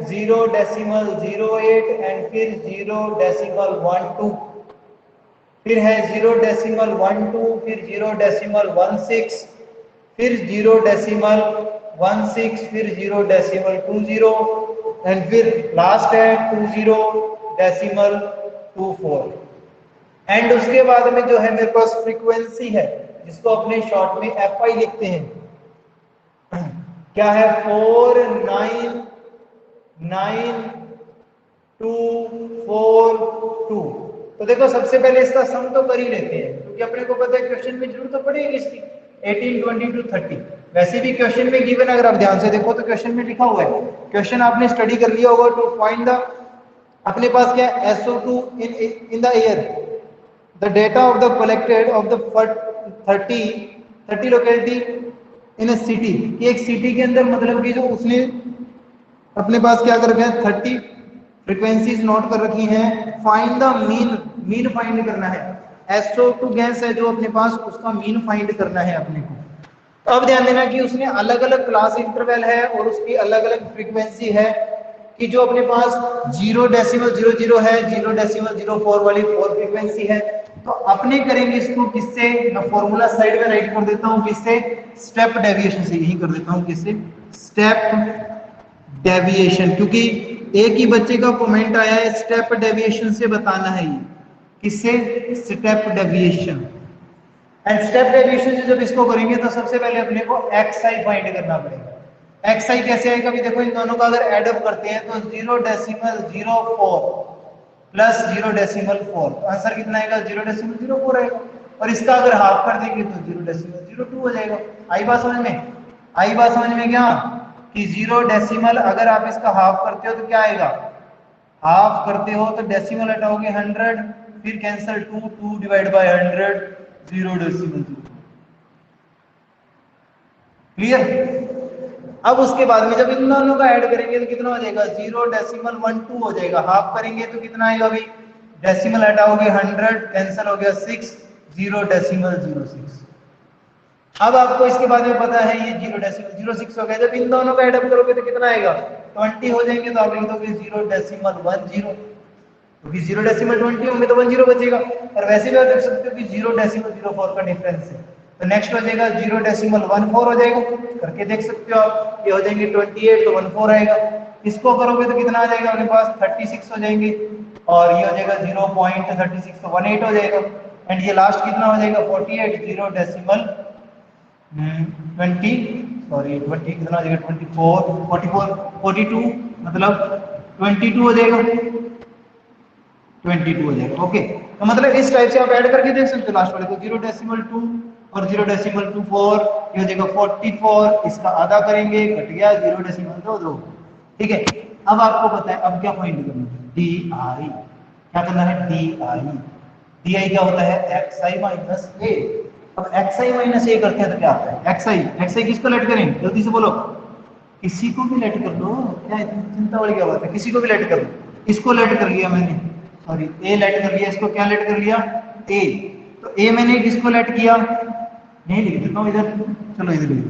0.08 and फिर 0.12, फिर है 0.12, फिर 0.16, फिर 0.16, फिर 0.20 एंड फिर लास्ट है 20.24 एंड उसके बाद में जो है मेरे पास फ्रीक्वेंसी है जिसको अपने शॉर्ट में एफ आई लिखते हैं, क्या है 499,242। तो देखो सबसे पहले इसका सम तो कर ही लेते हैं क्योंकि अपने को पता है क्वेश्चन में जरूरत तो पड़ेगी इसकी 18, 22, 30। वैसे भी क्वेश्चन में गिवन, अगर आप ध्यान से देखो तो क्वेश्चन में लिखा हुआ है, क्वेश्चन आपने स्टडी कर लिया होगा, टू फाइंड द, अपने पास क्या है SO2 in the air, the data of the collected of the 30 locality in a city, कि एक सिटी के अंदर मतलब कि जो उसने अपने पास क्या कर रखा है 30 फ्रीक्वेंसीज नोट कर रखी हैं, फाइंड द मीन फाइंड करना है। SO2 गैस है जो अपने पास, उसका मीन फाइंड करना है अपने को। तो अब ध्यान देना कि उसने अलग अलग क्लास इंटरवल है और उसकी अलग अलग फ्रीक्वेंसी है, कि जो अपने पास 0.00 है, 0.04 वाली 4 फ्रीक्वेंसी है। तो अपने करेंगे इसको किससे, मैं फॉर्मूला साइड में राइट कर देता हूं, किससे, स्टेप डेविएशन से, यही कर देता हूं, किससे, स्टेप डेविएशन, क्योंकि एक ही बच्चे का कमेंट आया है स्टेप डेविएशन से बताना है, ये किससे, step deviation. And step deviation से जब इसको करेंगे तो सबसे पहले अपने को xi फाइंड करना पड़ेगा। xi कैसे आएगा, अभी देखो इन दोनों का अगर एड अप करते हैं तो 0.04 प्लस 0.4, आंसर कितना आएगा, 0.04 आएगा। और इसका अगर हाफ कर देंगे तो 0.02 हो जाएगा। आई बात समझ में, आई बात समझ में क्या, कि 0 डेसिमल अगर आप इसका हाफ करते हो तो क्या आएगा, हाफ करते हो तो डेसिमल हटाओगे 100, फिर कैंसिल 2 डिवाइड बाय 100, 0.0। क्लियर। अब उसके बाद में जब इन दोनों का ऐड करेंगे तो कितना हो जाएगा, 0.12 हो जाएगा। हाफ करेंगे तो कितना आएगा, अभी डेसिमल हटाओगे 100, कैंसिल हो गया 6, 0.06। अब आपको इसके बाद में पता है ये 0.06 हो गया। जब इन दोनों का एडअप करोगे तो कितना आएगा, 20 हो जाएंगे, तो आप लिख दोगे 0.10, क्योंकि 0.20 होंगे तो 10 बचेगा। और वैसे भी आप देख सकते हो कि 0.04 का डिफरेंस है, तो नेक्स्ट हो जाएगा 0.14 हो जाएगा, करके देख सकते हो आप, ये हो जाएंगे 28, तो 14 आएगा। इसको करोगे तो कितना आ जाएगा आपके पास, 36 हो जाएंगे, और ये हो जाएगा 0.36, तो 18 हो जाएगा। एंड ये लास्ट कितना हो जाएगा, 48, 20 कितना हो जाएगा, 42, मतलब 22 हो जाएगा, 22 हो जाएगा। ओके, तो मतलब इस टाइप से आप ऐड करके देख सकते हो लास्ट वाले को, 0.2 और 0.24, ये हो जाएगा 44, इसका आधा करेंगे, कट गया 0.22। ठीक है, अब आपको पता है अब क्या फाइंड करना है, डी आई, क्या करना है, डी आई क्या होता है, xi माइनस ए। अब xi माइनस ए करते हैं तो क्या आता है, xi किसको लेट करें, जल्दी से बोलो, किसी को भी लेट कर लो, क्या इतनी चिंता वाली क्या बात है, किसी को भी लेट कर लो। इसको लेट कर लिया मैंने, सॉरी ए लेट कर लिया, इसको क्या लेट कर लिया, ए। तो ए मैंने किसको लेट किया, नहीं लिख देता हूँ इधर, चलो इधर लिख,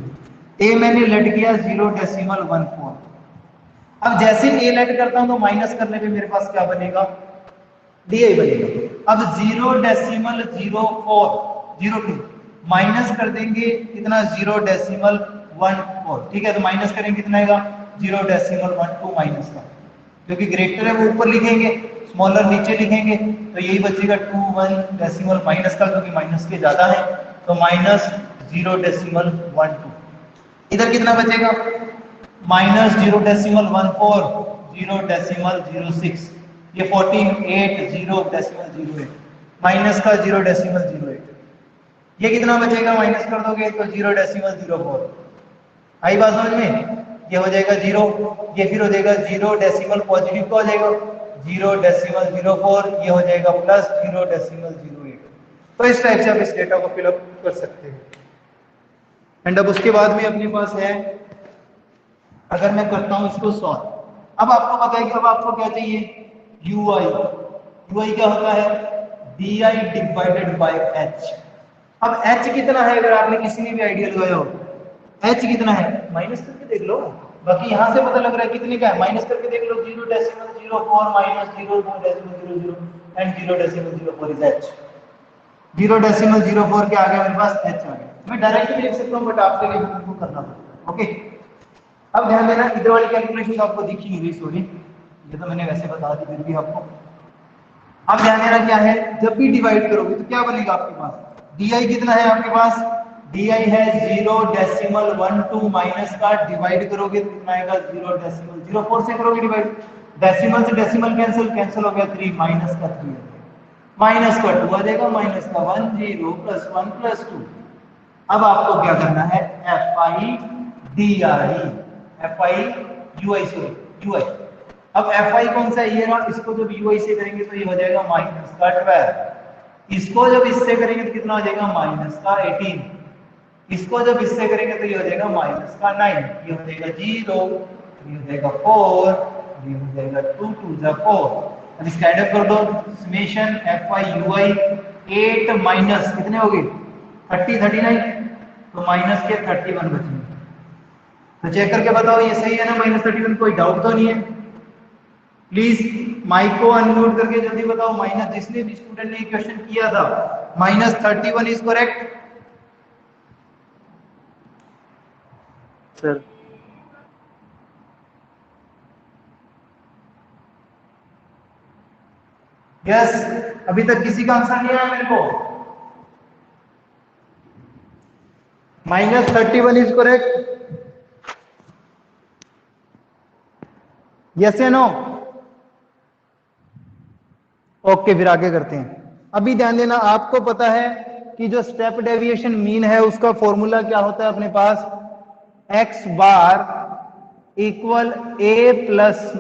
ए मैंने लेट किया 0.14। अब जैसे ए लेट करता हूं तो माइनस करने पे मेरे पास क्या बनेगा, डी आई बनेगा। अब 0.0402 माइनस कर देंगे कितना, 0.14। ठीक है, तो माइनस करेंगे कितना आएगा, 0.12 माइनस का, क्योंकि ग्रेटर है वो ऊपर लिखेंगे, स्मॉलर नीचे लिखेंगे, तो यही बचेगा 21 डेसिमल माइनस का, क्योंकि माइनस के ज्यादा है, तो माइनस 0.12। इधर कितना बचेगा, माइनस 0.14, 0.06, ये 48, 0.08, माइनस का 0.08, ये कितना बचेगा, माइनस कर दोगे तो 0.04। आई बात समझ में, ये हो जाएगा 0, ये फिर हो जाएगा 0 डेसिमल पॉजिटिव का हो जाएगा 0.04, ये हो जाएगा प्लस 0.08। तो इस टाइप से आप इस डेटा को फिलअप कर सकते हैं। एंड अब उसके बाद में अपने पास है, अगर मैं करता हूं इसको सॉल्व, अब आपको पता है कि अब आपको क्या चाहिए, ui क्या होता है, di डिवाइडेड बाय h। अब h कितना है, अगर आपने किसी ने भी आइडिया लगाया हो, h कितना है, माइनस करके देख लो, बाकी यहाँ से पता लग रहा है कितने का है, माइनस करके देख लो 0.04 माइनस 0.00 एंड 0.04 इज h। 0.04 के आगे मेरे पास h आ गया। मैं डायरेक्टली लिख सकता हूँ बट आपके लिए हमको करना पड़ेगा। ओके, अब ध्यान देना इधर वाली कैलकुलेशन तो आपको दिखी नहीं रही, सॉरी ये तो मैंने वैसे बता दी फिर भी आपको। अब ध्यान देना क्या है, जब भी डिवाइड करोगे तो क्या बनेगा आपके पास, di कितना है आपके पास, di है 0.12 माइनस का डिवाइड करोगे तो कितना आएगा 0.04 से करोगे डिवाइड, डेसिमल से डेसिमल कैंसिल हो गया 3 माइनस का 3 माइनस का 2 आ जाएगा, माइनस का 1 0 प्लस 1 प्लस 2। अब आपको क्या करना है, fi ui ui। अब fi कौन सा है, ये ना, इसको जब ui से करेंगे तो ये हो जाएगा माइनस का 12, इसको जब इससे करेंगे तो कितना हो जाएगा माइनस का 18, इसको जब इससे करेंगे तो ये हो जाएगा माइनस का 9, ये हो जाएगा 0, ये हो जाएगा 4, ये हो जाएगा 2 2 जा 4। अब इसका ऐड कर दो, समेशन fi ui 8 माइनस कितने हो गए 30 39, तो माइनस के 31 बचेंगे। तो चेक करके बताओ ये सही है ना माइनस 31, कोई डाउट तो नहीं है। प्लीज माइक को अनम्यूट करके जल्दी बताओ, माइनस जिसने भी स्टूडेंट ने क्वेश्चन किया था minus 31 is correct sir. Yes, अभी तक किसी का आंसर नहीं आया मेरे को, माइनस 31 इज करेक्ट, यस या नो। ओके, फिर आगे करते हैं। अभी ध्यान देना, आपको पता है कि जो स्टेप डेविएशन मीन है उसका फॉर्मूला क्या होता है अपने पास, x bar equal a plus,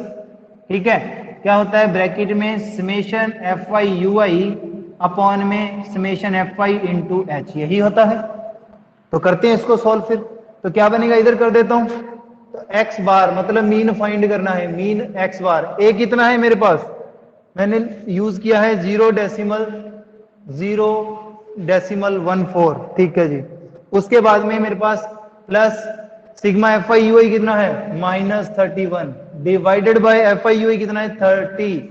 ठीक है, क्या होता है ब्रैकेट में समेशन fi ui अपॉन में समेशन fi इंटू h, यही होता है। तो करते हैं इसको सॉल्व फिर। तो क्या बनेगा, इधर कर देता हूं, तो x बार मतलब मीन फाइंड करना है, मीन x बार, a कितना है मेरे पास, मैंने यूज किया है 0.014, ठीक है जी। उसके बाद में मेरे पास plus sigma F I U I कितना है -31 divided by F I U I कितना है 30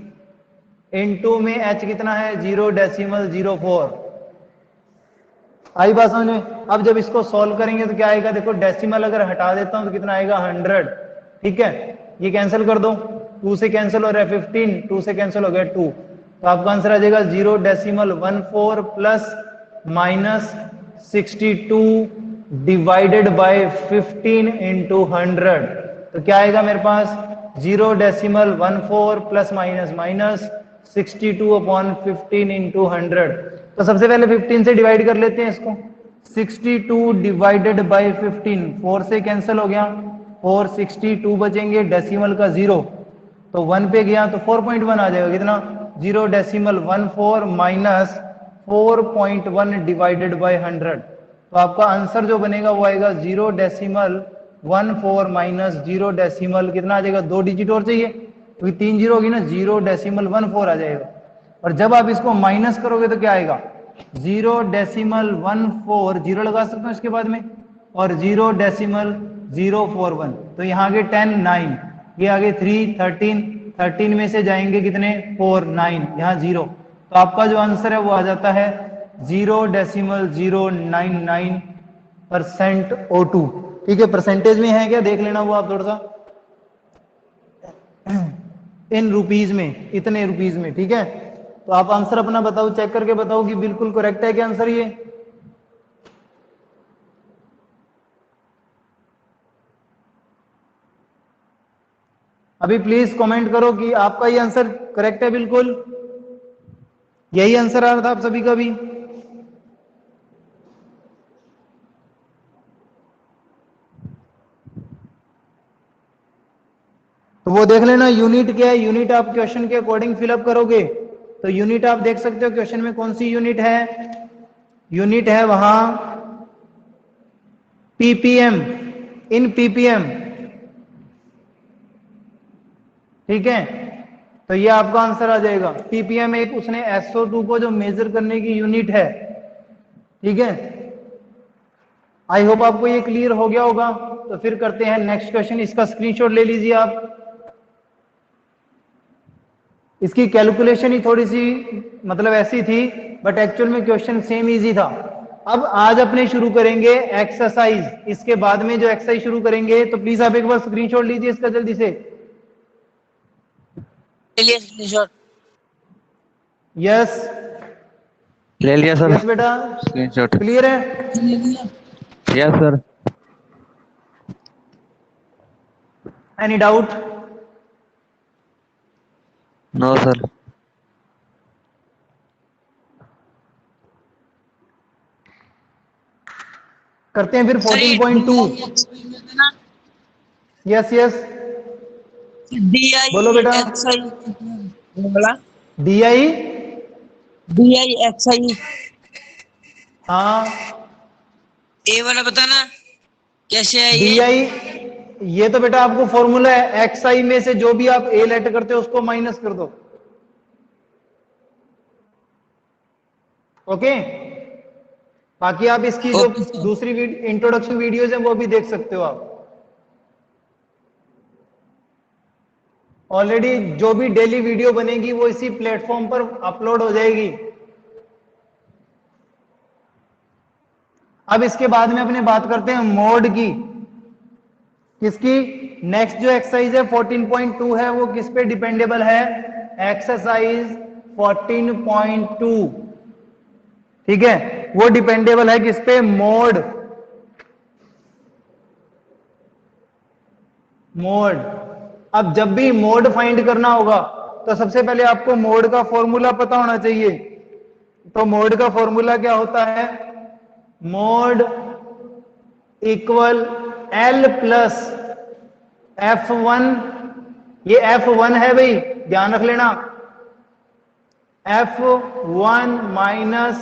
इनटू में h कितना है 0.04। आई बात समझ में। अब जब इसको सॉल्व करेंगे तो क्या आएगा, देखो डेसिमल अगर हटा देता हूं तो कितना आएगा 100, ठीक है, ये कैंसिल कर दो, 2 से कैंसिल हो रहा है 15, 2 से कैंसिल हो गया 2, तो आपका आंसर आ जाएगा 0.14 plus minus 62 divided by 15 into 100, तो क्या आएगा मेरे पास 0.14 plus minus minus 62 upon 15 into 100। तो सबसे पहले 15 से डिवाइड कर लेते हैं इसको, 62 डिवाइडेड बाय 15, 4 से कैंसिल हो गया, 4 62 बचेंगे, डेसिमल का 0 तो 1 पे गया तो 4.1 आ जाएगा, कितना 0.14 माइनस 4.1 डिवाइडेड बाय 100। तो आपका आंसर जो बनेगा वो आएगा 0.14 माइनस 0 कितना आ जाएगा, 2 डिजिट और चाहिए क्योंकि 3 जीरो होगी ना, 0.14 आ जाएगा। और जब आप इसको माइनस करोगे तो क्या आएगा 0.14, जीरो लगा सकते हो इसके बाद में, और 0.041, तो यहाँ आगे 10 9, ये आगे 3 13, 13 में से जाएंगे कितने 4 9, यहाँ 0, तो आपका जो आंसर है वो आ जाता है 0.099% O2, ठीक है। परसेंटेज में है क्या देख लेना वो आप थोड़ा सा, इन रुपीज में, इतने रुपीज में, ठीक है। तो आप आंसर अपना बताओ, चेक करके बताओ कि बिल्कुल करेक्ट है क्या आंसर ये। अभी प्लीज कमेंट करो कि आपका ये आंसर करेक्ट है, बिल्कुल यही आंसर आ रहा था आप सभी का भी। तो वो देख लेना यूनिट क्या है, यूनिट आप क्वेश्चन के अकॉर्डिंग फिलअप करोगे तो यूनिट आप देख सकते हो क्वेश्चन में कौन सी यूनिट है, यूनिट है वहां पीपीएम, इन पीपीएम, ठीक है। तो ये आपका आंसर आ जाएगा, पीपीएम एक उसने SO2 को जो मेजर करने की यूनिट है, ठीक है। आई होप आपको ये क्लियर हो गया होगा। तो फिर करते हैं नेक्स्ट क्वेश्चन। इसका स्क्रीनशॉट ले लीजिए आप। इसकी कैलकुलेशन ही थोड़ी सी मतलब ऐसी थी, बट एक्चुअल में क्वेश्चन सेम इजी था। अब आज अपने शुरू करेंगे एक्सरसाइज। इसके बाद में जो एक्सरसाइज शुरू करेंगे, तो प्लीज आप एक बार स्क्रीनशॉट लीजिए इसका जल्दी से। स्क्रीनशॉट यस ले लिया सर। यस बेटा, स्क्रीनशॉट। क्लियर है? Yes sir. Any doubt? No sir. करते हैं फिर 14.2। यस यस, बोलो बेटा। DI DIXI हाँ, ए वाला बताना कैसे है ये? DI ये तो बेटा आपको फॉर्मूला है, XI में से जो भी आप A लेट करते हो उसको माइनस कर दो। ओके, बाकी आप इसकी जो दूसरी इंट्रोडक्शन वीडियोज है वो भी देख सकते हो आप। ऑलरेडी जो भी डेली वीडियो बनेगी वो इसी प्लेटफॉर्म पर अपलोड हो जाएगी। अब इसके बाद में अपने बात करते हैं मोड की। किसकी? नेक्स्ट जो एक्सरसाइज है 14.2 है, वो किस पे डिपेंडेबल है? एक्सरसाइज 14.2, ठीक है, वो डिपेंडेबल है किस पे? मोड। मोड। अब जब भी मोड फाइंड करना होगा तो सबसे पहले आपको मोड का फॉर्मूला पता होना चाहिए। तो मोड का फॉर्मूला क्या होता है? Mode equal L plus F1। ये F1 है भाई, ध्यान रख लेना। F1 minus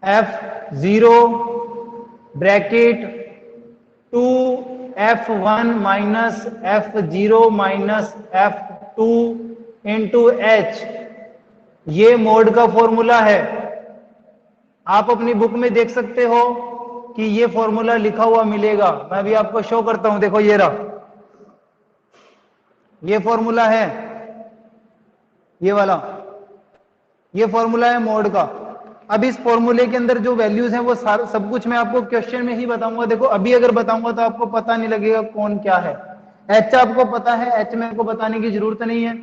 F0 bracket 2F1 minus F0 minus F2 into H। ये मोड का फॉर्मूला है। आप अपनी बुक में देख सकते हो कि ये फॉर्मूला लिखा हुआ मिलेगा। मैं भी आपको शो करता हूं, देखो ये रहा, ये फॉर्मूला है, ये वाला, ये फॉर्मूला है मोड का। अब इस फॉर्मूले के अंदर जो वैल्यूज हैं वो सब कुछ मैं आपको क्वेश्चन में ही बताऊंगा। देखो अभी अगर बताऊंगा तो आपको पता नहीं लगेगा कौन क्या है। H आपको पता है, H में आपको बताने की जरूरत नहीं है,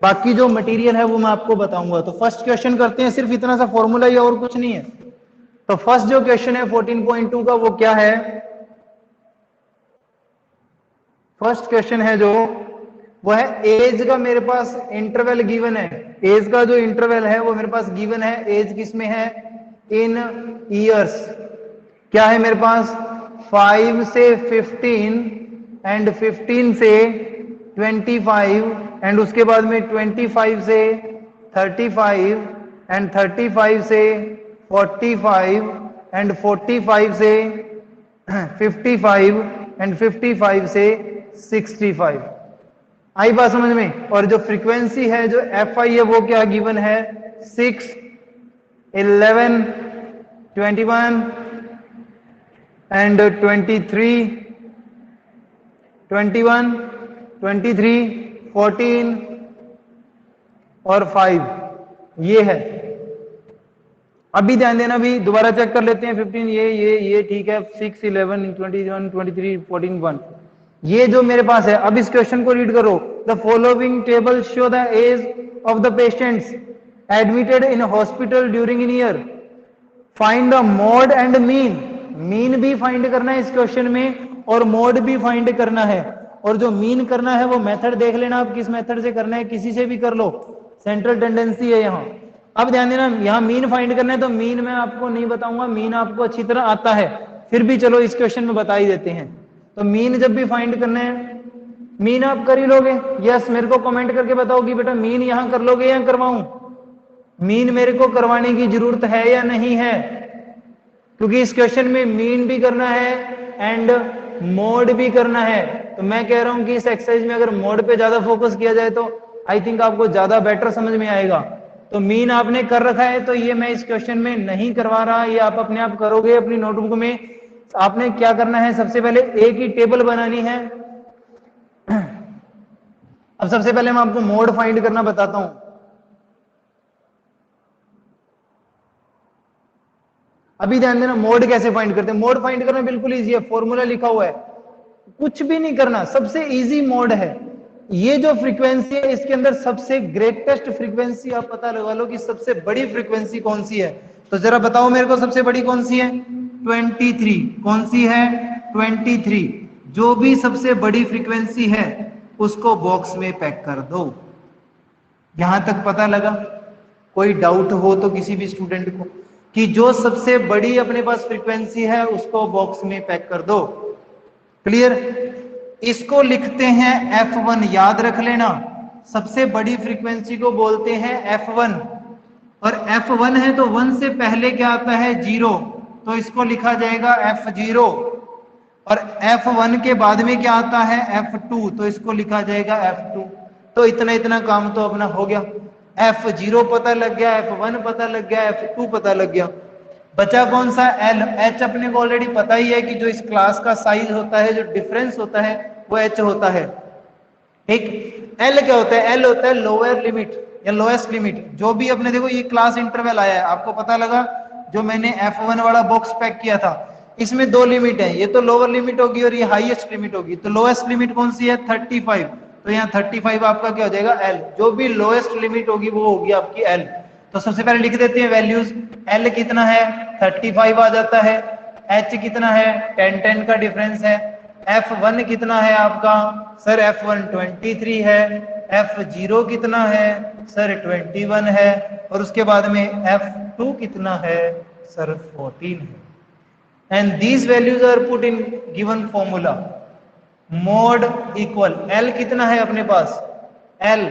बाकी जो मटेरियल है वो मैं आपको बताऊंगा। तो फर्स्ट क्वेश्चन करते हैं, सिर्फ इतना सा फॉर्मूला ही और कुछ नहीं है। तो फर्स्ट जो क्वेश्चन है 14.2 का वो क्या है? फर्स्ट क्वेश्चन है जो वो है एज का मेरे पास इंटरवल गिवन है। एज का जो इंटरवल है वो मेरे पास गिवन है। एज किसमें है? इन ईयर्स। क्या है मेरे पास? 5 से 15 एंड 15 से 25 एंड उसके बाद में 25 से 35 एंड 35 से 45 एंड 45 से 55 एंड 55 से 65। आई बात समझ में? और जो फ्रीक्वेंसी है जो FI है वो क्या गिवन है? 6, 11, 21 एंड 23, 21, 23, 14 और 5, ये है। अभी ध्यान देना, भी दोबारा चेक कर लेते हैं। 15 ये ठीक है। 6, 11, 21, 23, 14, 1, ये जो मेरे पास है। अब इस क्वेश्चन को रीड करो। The following table show the age of the patients admitted in hospital during in year. Find the mode and mean. Mean भी फाइंड करना है इस क्वेश्चन में और मोड भी फाइंड करना है। और जो मीन करना है वो मेथड देख लेना आप किस मेथड से करना है, किसी से भी कर लो, सेंट्रल टेंडेंसी है यहाँ। अब ध्यान देना, यहाँ मीन फाइंड करना है तो मीन मैं आपको नहीं बताऊंगा, मीन आपको अच्छी तरह आता है, फिर भी चलो इस क्वेश्चन में बता ही देते हैं। तो मीन जब भी फाइंड करना है, मीन आप कर ही लोगे। यस, मेरे को कमेंट करके बताओ कि बेटा मीन यहां कर लोगे या करवाऊं? मीन मेरे को करवाने की जरूरत है या नहीं है? क्योंकि इस क्वेश्चन में मीन भी करना है एंड मोड भी करना है। तो मैं कह रहा हूं कि इस एक्सरसाइज में अगर मोड पे ज्यादा फोकस किया जाए तो आई थिंक आपको ज्यादा बेटर समझ में आएगा। तो मीन आपने कर रखा है, तो ये मैं इस क्वेश्चन में नहीं करवा रहा, ये आप अपने आप करोगे अपनी नोटबुक में। आपने क्या करना है, सबसे पहले एक ही टेबल बनानी है। अब सबसे पहले मैं आपको मोड फाइंड करना बताता हूं। अभी ध्यान देना, मोड कैसे फाइंड करते हैं। मोड फाइंड करना बिल्कुल इजी है, फॉर्मूला लिखा हुआ है, कुछ भी नहीं करना, सबसे इजी मोड है। ये जो फ्रीक्वेंसी है इसके अंदर सबसे ग्रेटेस्ट फ्रीक्वेंसी आप पता लगा लो कि सबसे बड़ी फ्रीक्वेंसी कौन सी है। तो जरा बताओ मेरे को सबसे बड़ी कौन सी है? 23। कौन सी है? 23। जो भी सबसे बड़ी फ्रीक्वेंसी है उसको बॉक्स में पैक कर दो। यहां तक पता लगा? कोई डाउट हो तो किसी भी स्टूडेंट को कि जो सबसे बड़ी अपने पास फ्रीक्वेंसी है उसको बॉक्स में पैक कर दो। क्लियर? इसको लिखते हैं F1, याद रख लेना। सबसे बड़ी फ्रीक्वेंसी को बोलते हैं F1, और F1 है तो 1 से पहले क्या आता है? 0, तो इसको लिखा जाएगा F0। और F1 के बाद में क्या आता है? F2, तो इसको लिखा जाएगा F2। तो इतना इतना काम तो अपना हो गया। F0 पता लग गया, F1 पता लग गया, F2 पता लग गया। बचा कौन सा? L। H अपने को ऑलरेडी पता ही है कि जो इस क्लास का साइज होता है, जो डिफरेंस होता है, वो H होता है। ठीक। L क्या होता है? L होता है लोअर लिमिट या लोएस्ट लिमिट। जो भी अपने देखो ये क्लास इंटरवल आया है, आपको पता लगा जो मैंने F1 वाला बॉक्स पैक किया था, इसमें 2 लिमिट है, ये तो लोअर लिमिट होगी और ये हाईएस्ट लिमिट होगी। तो लोएस्ट लिमिट कौन सी है? 35। तो यहाँ 35 आपका क्या हो जाएगा? L। जो भी लोएस्ट लिमिट होगी वो होगी आपकी L। तो सबसे पहले लिख देते हैं वैल्यूज। L कितना है? 35 आ जाता है। H कितना है? 10 का डिफरेंस है। F1 कितना है आपका? सर F1 23 है। F0 कितना है? सर 21 है। और उसके बाद में F2 कितना है? सर 14 है। And these values are put in given formula. Mod equal L कितना है अपने पास? L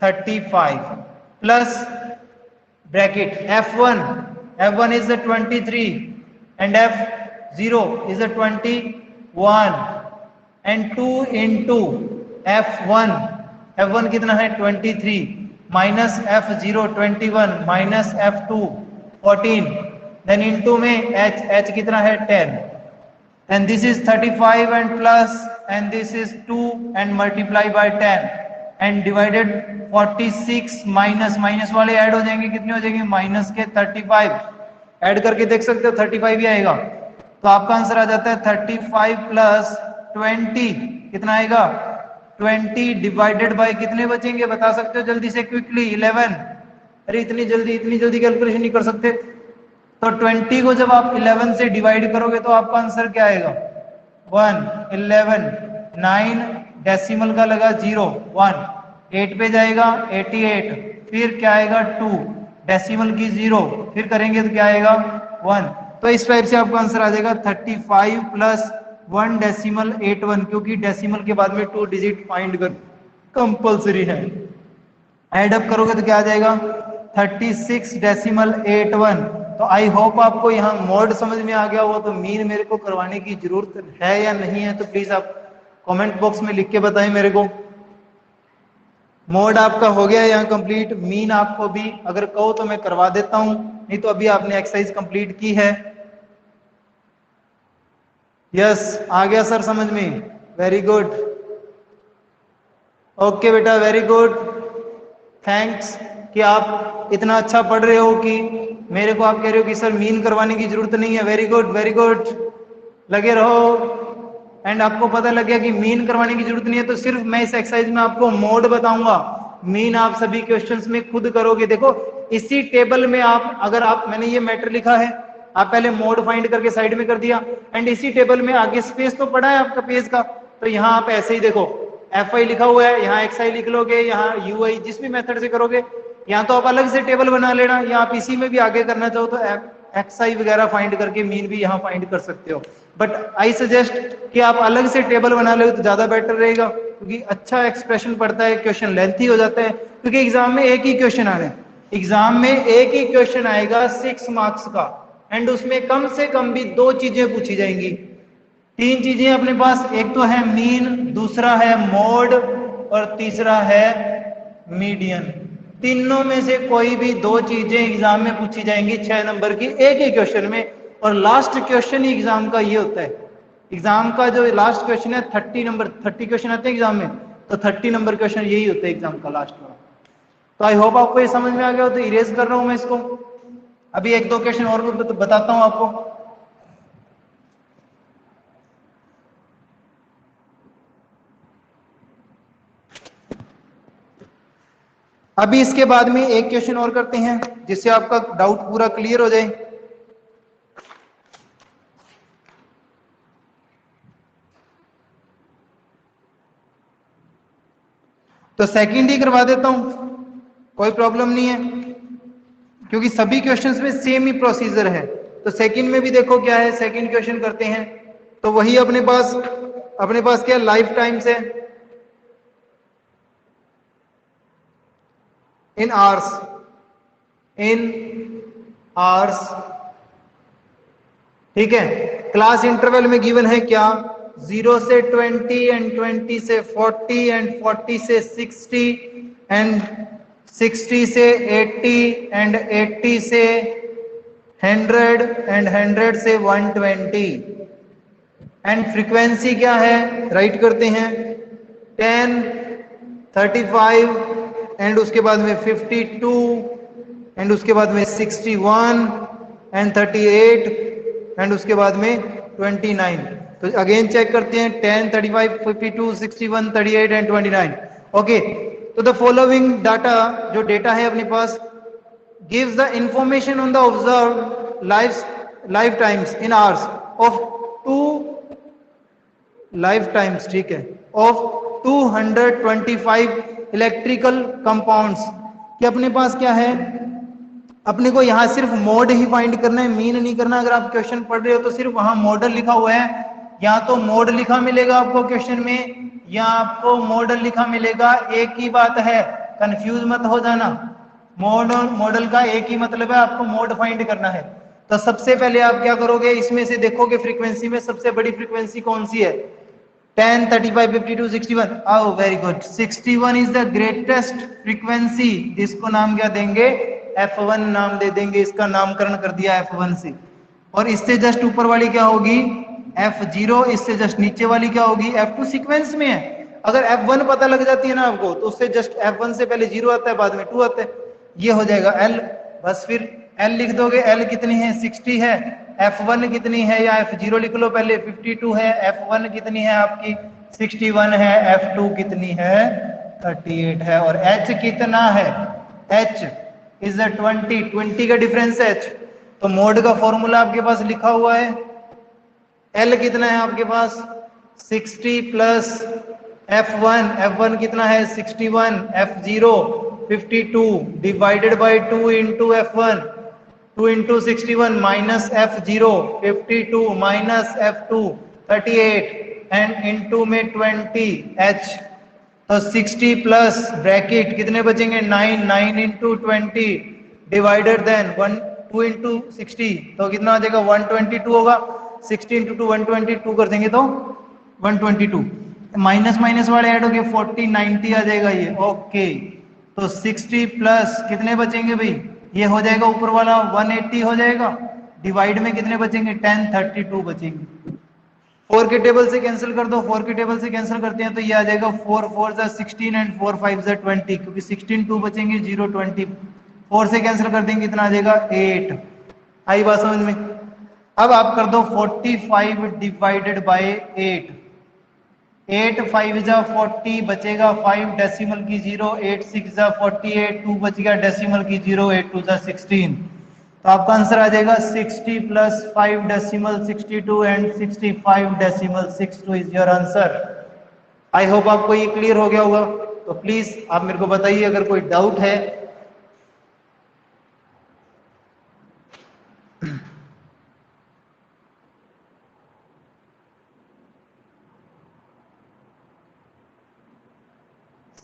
35 plus bracket F1 is the 23 and F0 is the 21 and 2 into F1 कितना है? 23 minus F0 21 minus F2 14, then into में H कितना है? 10, and this is 35 and plus and this is 2 and multiply by 10 and divided 46 minus वाले add हो जाएंगे, कितने हो जाएंगे? माइनस के 35। ऐड करके देख सकते हो 35 ही आएगा। तो आपका आंसर आ जाता है 35 प्लस 20 कितना आएगा? 20 डिवाइडेड बाय कितने बचेंगे? बता सकते हो जल्दी से क्विकली? 11। अरे इतनी जल्दी कैलकुलेशन नहीं कर सकते। तो 20 को जब आप 11 से डिवाइड करोगे तो आपका आंसर क्या आएगा? 1, 11, 9 डेसिमल का लगा 0, 1, 8 पे जाएगा 88, फिर क्या आएगा? 2 डेसिमल की 0, फिर करेंगे तो क्या आएगा? 1। तो इस टाइप से आपका आंसर आ जाएगा 35 प्लस 1 डेसिमल 81, क्योंकि डेसिमल के बाद में 2 डिजिट फाइंड कर कंपल्सरी है। एड अप करोगे तो क्या आ जाएगा? 36 डेसिमल 81। तो आई होप आपको यहाँ मोड समझ में आ गया हो। तो मीन मेरे को करवाने की जरूरत है या नहीं है तो प्लीज आप कमेंट बॉक्स में लिख के बताएं मेरे को। मोड आपका हो गया यहाँ कंप्लीट। मीन आपको भी अगर कहो तो मैं करवा देता हूं, नहीं तो अभी आपने एक्सरसाइज कंप्लीट की है। यस, आ गया सर समझ में? Very good. ओके बेटा, वेरी गुड। थैंक्स कि आप इतना अच्छा पढ़ रहे हो कि मेरे को आप कह रहे हो कि सर मीन करवाने की जरूरत नहीं है। वेरी गुड, वेरी गुड, लगे रहो। एंड आपको पता लग गया कि मीन करवाने की जरूरत नहीं है, तो सिर्फ मैं इस एक्सरसाइज में आपको मोड बताऊंगा। मीन आप सभी क्वेश्चंस में खुद करोगे। देखो इसी टेबल में आप, अगर आप, मैंने ये मैटर लिखा है, आप पहले मोड फाइंड करके साइड में कर दिया, एंड इसी टेबल में आगे स्पेस तो पड़ा है आपका पेज का, तो यहाँ आप ऐसे ही देखो FI लिखा हुआ है, यहाँ XI लिख लोगे, यहाँ UI, जिस भी मेथड से करोगे। यहाँ तो आप अलग से टेबल बना लेना, या आप इसी में भी आगे करना चाहो तो XI वगैरह फाइंड करके मीन भी यहाँ फाइंड कर सकते हो। बट आई सजेस्ट कि आप अलग से टेबल बना लो तो ज्यादा बेटर रहेगा, क्योंकि अच्छा एक्सप्रेशन पड़ता है, क्वेश्चन लेंथी हो जाता है, क्योंकि एग्जाम में एक ही क्वेश्चन आ रहा है। एग्जाम में एक ही क्वेश्चन आएगा 6 मार्क्स का, एंड उसमें कम से कम भी 2 चीजें पूछी जाएंगी। 3 चीजें अपने पास, एक तो है मीन, दूसरा है मोड, और तीसरा है मीडियन। तीनों में से कोई भी दो चीजें एग्जाम में पूछी जाएंगी 6 नंबर की एक ही क्वेश्चन में, और लास्ट क्वेश्चन ही एग्जाम का ये होता है। एग्जाम का जो लास्ट क्वेश्चन है 30 नंबर, 30 क्वेश्चन आते हैं एग्जाम में, तो 30 नंबर क्वेश्चन यही होता है एग्जाम का लास्ट वाला। तो आई होप आपको ये समझ में आ गया हो। तो इरेज कर रहा हूं मैं इसको, अभी एक दो क्वेश्चन और बताता हूं आपको। अभी इसके बाद में एक क्वेश्चन और करते हैं जिससे आपका डाउट पूरा क्लियर हो जाए। तो सेकंड ही करवा देता हूं, कोई प्रॉब्लम नहीं है, क्योंकि सभी क्वेश्चंस में सेम ही प्रोसीजर है। तो सेकंड में भी देखो क्या है, सेकंड क्वेश्चन करते हैं। तो वही अपने पास क्या लाइफ टाइम से इन आवर्स, ठीक है। क्लास इंटरवल में गिवन है क्या, 0 से 20 एंड 20 से 40 एंड 40 से 60 एंड 60 से 80 एंड 80 से 100 एंड 100 से 120। एंड फ्रीक्वेंसी क्या है, राइट करते हैं 10, 35 एंड उसके बाद में 52 एंड उसके बाद में 61 एंड 38 एंड उसके बाद में 29। तो अगेन चेक करते हैं 10, 35, 52, 61, 38 एंड 29। ओके, तो द फॉलोइंग डाटा, जो डेटा है अपने पास, gives the information on the observed life times in hours of 2 life times, ठीक है, ऑफ 225 इलेक्ट्रिकल कंपाउंड्स। कि अपने पास क्या है, अपने को यहां सिर्फ मोड ही फाइंड करना है, मीन नहीं करना। अगर आप क्वेश्चन पढ़ रहे हो तो सिर्फ वहां मॉडल लिखा हुआ है, या तो मोड लिखा मिलेगा आपको क्वेश्चन में, या आपको मॉडल लिखा मिलेगा। एक ही बात है, कंफ्यूज मत हो जाना। मॉडल का एक ही मतलब है, आपको मोड फाइंड करना है। तो सबसे पहले आप क्या करोगे, इसमें से देखोगे फ्रीक्वेंसी में सबसे बड़ी फ्रीक्वेंसी कौन सी है, 10, 35, 52, 61। आओ, very good, 61 is the greatest frequency, जिसको नाम क्या देंगे, F1 नाम दे देंगे। इसका नामकरण कर दिया F1 से। और इससे जस्ट ऊपर वाली क्या होगी, F0। इससे जस्ट नीचे वाली क्या होगी, F2। सीक्वेंस में है, अगर F1 पता लग जाती है ना आपको, तो उससे जस्ट F1 से पहले 0 आता है, बाद में 2 आता है, ये हो जाएगा L। बस फिर L लिख दोगे, L कितनी है, 60 है। F1 कितनी है, या F0 लिख लो पहले, 52 है। F1 कितनी है आपकी, 61 है। F2 कितनी है, 38 है। और H कितना है, H इज 20 का डिफरेंस है H। तो मोड का फॉर्मूला आपके पास लिखा हुआ है, L कितना है आपके पास, 60 प्लस F1 कितना है, 61, F0 52 divided by 2 into F1, 2 into 61 minus F0 52 minus F2 38 and into में 20 H। तो 60 प्लस ब्रैकेट कितने बचेंगे, 9 इंटू 20 डिवाइडेड देन 2 इंटू 60, तो कितना आ जाएगा, 122 होगा। 60 इंटू 2 122 कर देंगे तो 122, माइनस माइनस वाले ऐड हो गए, 40 90 आ जाएगा ये। ओके, तो 60 प्लस कितने बचेंगे भाई, ये हो जाएगा ऊपर वाला 180 हो जाएगा, डिवाइड में कितने बचेंगे, 10 32 बचेंगे। 4 के टेबल से कैंसिल कर दो, 4 के टेबल से कैंसिल करते हैं तो ये आ जाएगा 4 4 16 एंड 4 5 20, क्योंकि 16 2 बचेंगे, 0 20, 4 से कैंसिल कर देंगे, कितना आ जाएगा 8। आई बात समझ में। अब आप कर दो 45 डिवाइडेड बाय 8, 8 5 जा 40 बचेगा 5 डेसिमल की 0, 8 6 जा 48 2 बच गया डेसिमल की 0, 8 2 जा 16। तो आपका आंसर आ जाएगा 60 plus 5 decimal 62 and 65 decimal 62 is your answer. I hope आपको ये क्लियर हो गया होगा। तो प्लीज आप मेरे को बताइए अगर कोई डाउट है।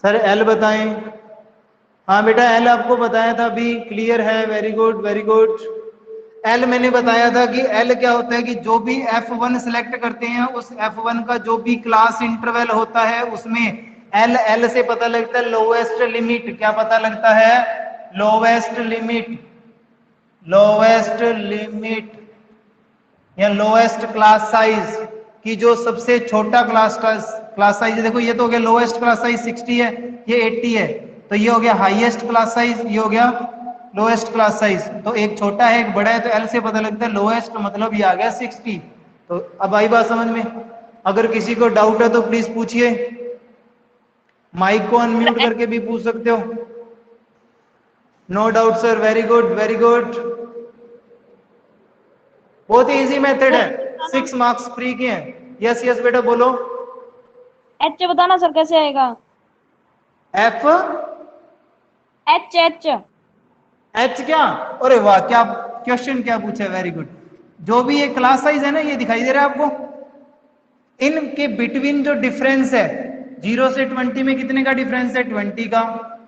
सर एल बताएं। हाँ बेटा, एल आपको बताया था अभी, क्लियर है, very good very good. L मैंने बताया था कि एल क्या होता है कि जो भी F1 सिलेक्ट करते हैं, उस F1 का जो भी क्लास इंटरवल होता है उसमें एल, एल से पता लगता है लोवेस्ट लिमिट, क्या पता लगता है? लोवेस्ट लिमिट, लोवेस्ट लिमिट या लोएस्ट क्लास साइज की जो सबसे छोटा क्लास साइज, देखो ये तो हो गया लोएस्ट क्लास साइज 60 है, ये 80 है, तो ये हो गया हाईएस्ट क्लास साइज, ये हो गया लोएस्ट क्लास साइज। तो एक छोटा है एक बड़ा है, तो एल से पता लगता है लोएस्ट, मतलब ये आ गया 60। तो अब आई बात समझ में? अगर किसी को डाउट है तो प्लीज पूछिए, माइक को अनम्यूट करके भी पूछ सकते हो। No doubt sir, very good very good. बहुत ही इजी मेथड है, 6 मार्क्स फ्री के हैं। यस यस बेटा बोलो। एच बताना सर कैसे आएगा? एफ एच एच एच क्या? अरे वाह, क्या क्वेश्चन क्या पूछा है, वेरी गुड। जो भी ये क्लास साइज है ना, ये दिखाई दे रहा है आपको, इनके बिटवीन जो डिफरेंस है 0 से 20 में कितने का डिफरेंस है? 20 का।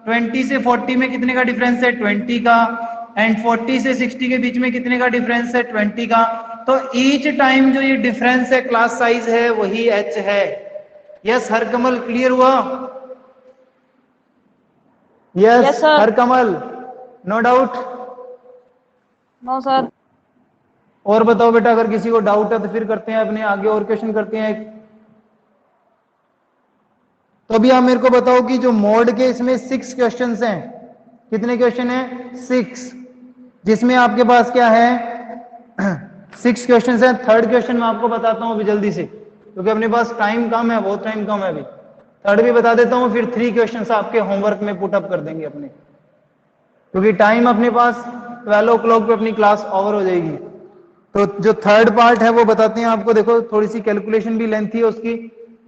20 से 40 में कितने का डिफरेंस है? 20 का। एंड 40 से 60 के बीच में कितने का डिफरेंस है? 20 का। तो ईच टाइम जो ये डिफरेंस है क्लास साइज है वही एच है। यस हर कमल, क्लियर हुआ? Yes Harkamal, no doubt? No sir. और बताओ बेटा, अगर किसी को डाउट है तो फिर करते हैं अपने आगे और क्वेश्चन करते हैं। तो अभी आप मेरे को बताओ कि जो मोड के इसमें 6 क्वेश्चंस हैं, कितने क्वेश्चन हैं? 6, जिसमें आपके पास क्या है 6 क्वेश्चंस हैं। थर्ड क्वेश्चन मैं आपको बताता हूं अभी जल्दी से, क्योंकि अपने पास टाइम कम है, बहुत टाइम कम है अभी। थर्ड भी बता देता हूं, फिर 3 क्वेश्चंस आपके होमवर्क में पुट अप कर देंगे अपने, क्योंकि टाइम अपने पास 12 o'clock पे अपनी क्लास ओवर हो जाएगी। तो जो थर्ड पार्ट है वो बताते हैं आपको। देखो थोड़ी सी कैलकुलेशन भी लेंथी है उसकी।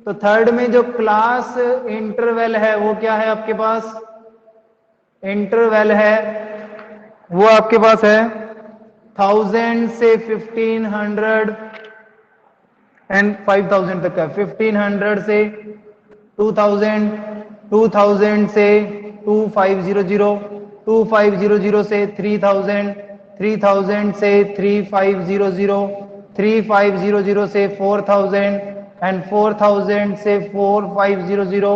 तो थर्ड में जो क्लास इंटरवल है वो क्या है आपके पास? इंटरवल है वो आपके पास है 1000 से 1500 एंड 5000 तक का। 1500 से 2000, 2000 से 2500, 2500 से 3000, 3000 से 3500, 3500 से 4000 एंड 4000 से 4500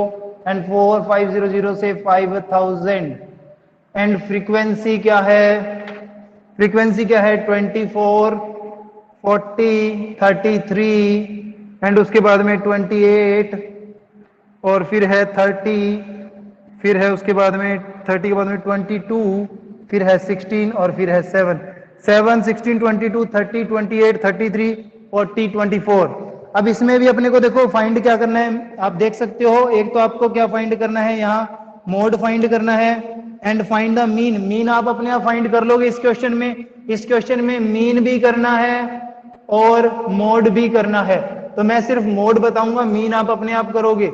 एंड 4500 से 5000। एंड फ्रीक्वेंसी क्या है? फ्रीक्वेंसी क्या है? 24, 40, 33 एंड उसके बाद में 28 और फिर है 30, फिर है उसके बाद में 30 के बाद में 22, फिर है 16 और फिर है 7, 16, 22, 30, 28, 33, 40, 24। अब इसमें भी अपने को देखो फाइंड क्या करना है, आप देख सकते हो। एक तो आपको क्या फाइंड करना है, यहाँ मोड फाइंड करना है and find the mean. Mean आप अपने आप फाइंड कर लोगे इस क्वेश्चन में। इस क्वेश्चन में मीन भी करना है और मोड भी करना है। तो मैं सिर्फ मोड बताऊंगा, मीन आप अपने आप करोगे।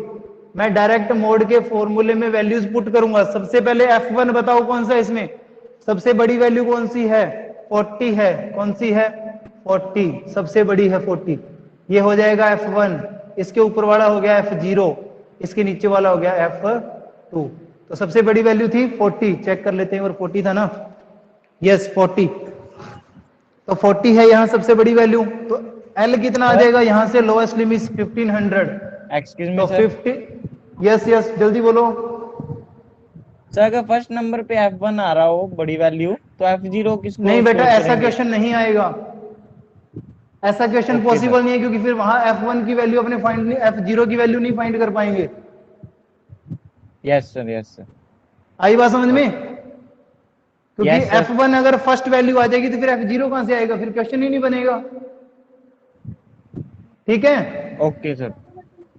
मैं डायरेक्ट मोड के फॉर्मूले में वैल्यूज पुट करूंगा। सबसे पहले F1 बताओ कौन सा इसमें सबसे बड़ी वैल्यू कौन सी है? 40 है। कौन सी है? 40, सबसे बड़ी है 40। ये हो जाएगा F1। इसके ऊपर वाला हो गया F0, इसके नीचे वाला हो गया F2। तो सबसे बड़ी वैल्यू थी 40, चेक कर लेते हैं। और 40 था ना? यस 40। तो 40 है यहाँ सबसे बड़ी वैल्यू। तो L कितना आ जाएगा यहाँ से? Lowest limit 1500। एक्सक्यूज मी तो सर। 50, यस यस जल्दी बोलो। सर अगर फर्स्ट नंबर पे F1 आ रहा हो बड़ी वैल्यू, तो F0 किसको? नहीं बेटा, store ऐसा करेंगे? क्वेश्चन नहीं आएगा। ऐसा क्वेश्चन Okay, पॉसिबल sir. नहीं है, क्योंकि फिर वहां F1 की वैल्यू अपने फाइंड नहीं, F0 की वैल्यू नहीं फाइंड कर पाएंगे। Yes sir, yes sir. आई बात समझ में? क्योंकि Yes, sir. F1 अगर फर्स्ट वैल्यू आ जाएगी तो फिर F0 कहां से आएगा? फिर क्वेश्चन ही नहीं बनेगा। ठीक है? Okay sir.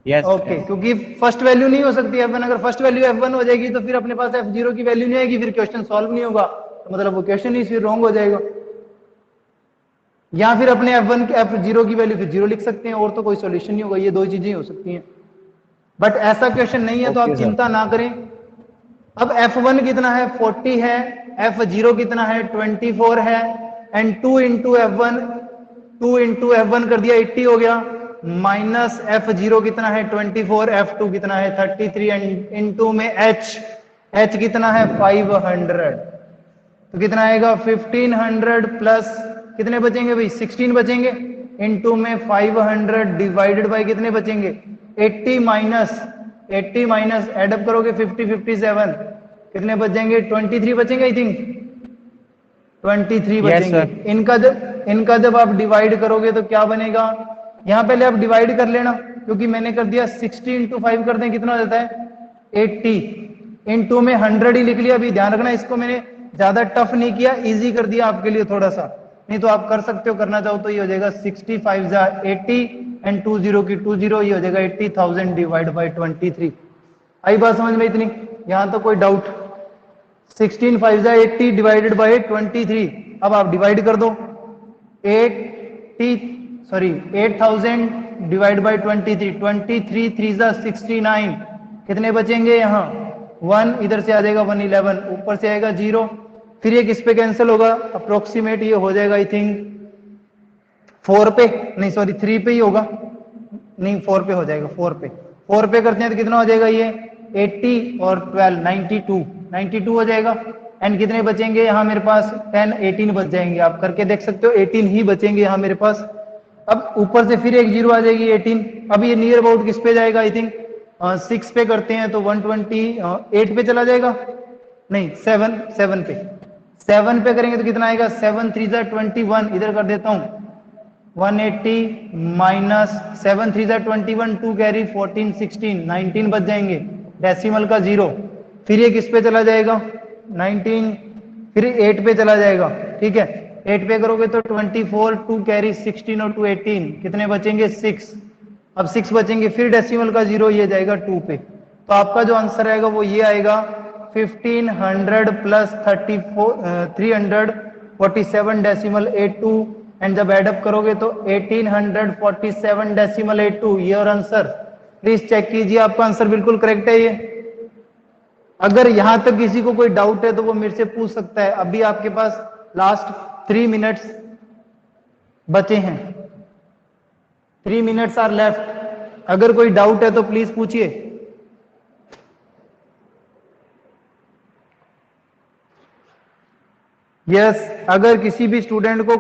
यस ओके, क्योंकि फर्स्ट वैल्यू नहीं हो सकती F1। अगर फर्स्ट वैल्यू F1 हो जाएगी तो फिर अपने पास F0 की वैल्यू नहीं आएगी, फिर क्वेश्चन सॉल्व नहीं होगा। तो मतलब वो क्वेश्चन ही फिर रॉन्ग हो जाएगा। या फिर अपने F1 की F0 की वैल्यू फिर 0 लिख सकते हैं, और तो कोई सॉल्यूशन नहीं होगा। ये दो चीजें हो सकती हैं, बट ऐसा क्वेश्चन नहीं है। तो आप Okay, sir. चिंता ना करें। अब F1 कितना है? 40 है। F0 कितना है? 24 है। And 2 into F1, 2 into F1 कर दिया 80 हो गया। माइनस F0 कितना है? 24, F2 कितना है? 33 एंड इंटू में H कितना है? 500। तो कितना आएगा? 1500 प्लस कितने बचेंगे भाई? 16 बचेंगे। इंटू में 500 डिवाइडेड बाय कितने बचेंगे? 80 माइनस 80 माइनस एडअप करोगे 50 57 कितने बच जाएंगे 23 बचेंगे आई थिंक 23 बचेंगे। sir. इनका जब आप डिवाइड करोगे तो क्या बनेगा, यहाँ पहले आप डिवाइड कर लेना क्योंकि मैंने कर दिया 60 इंटू 5 कर दें कितना हो जाता है 80 इंटू में 100 ही लिख लिया। अभी ध्यान रखना इसको मैंने ज्यादा टफ नहीं किया, इजी कर दिया आपके लिए थोड़ा सा, नहीं तो आप कर सकते हो, करना चाहो तो ये हो जाएगा 65 जा 80 एंड 20 की 20 ये हो जाएगा 80,000 डिवाइड बाई 23। आई बात समझ में इतनी, यहाँ तो कोई डाउट। 16 5 जा 80 डिवाइडेड बाई 23। अब आप डिवाइड कर दो 8,000 डिवाइड बाई 23 23 3 जा 69 कितने बचेंगे यहाँ 1 इधर से आ जाएगा 111 ऊपर से आएगा 0 फिर ये किस पे कैंसिल होगा अप्रोक्सीमेट ये हो जाएगा आई थिंक 4 पे नहीं सॉरी 3 पे ही होगा नहीं 4 पे हो जाएगा 4 पे करते हैं तो कितना हो जाएगा ये 80 और 12 92 हो जाएगा एंड कितने बचेंगे यहाँ मेरे पास 10 18 बच जाएंगे। आप करके देख सकते हो 18 ही बचेंगे यहाँ मेरे पास। अब ऊपर से फिर एक 0 आ जाएगी 18। अब ये नियर अबाउट किस पे जाएगा आई थिंक 6 पे करते हैं तो 128 पे चला जाएगा नहीं 7 पे करेंगे तो कितना आएगा 7 3 जा 21 इधर कर देता हूँ 180 माइनस 7 3 जा 21 2 कैरी 14 16 19 बच जाएंगे डेसिमल का 0 फिर ये किस पे चला जाएगा 19 फिर 8 पे चला जाएगा ठीक है 8 पे करोगे तो 24 2 कैरी 16 और 2 18 कितने बचेंगे 6। अब 6 बचेंगे फिर डेसिमल का 0 ये जाएगा 2 पे तो आपका जो आंसर आएगा वो ये आएगा 1500 प्लस 347 डेसिमल 82 एंड जब एडअप करोगे तो 1847 decimal 82 your answer. Please check कीजिए आपका आंसर बिल्कुल करेक्ट है ये। अगर यहां तक किसी को कोई डाउट है तो वो मेरे से पूछ सकता है। अभी आपके पास लास्ट 3 मिनट्स बचे हैं 3 मिनट्स आर लेफ्ट। अगर कोई डाउट है तो प्लीज पूछिए। यस अगर किसी भी स्टूडेंट को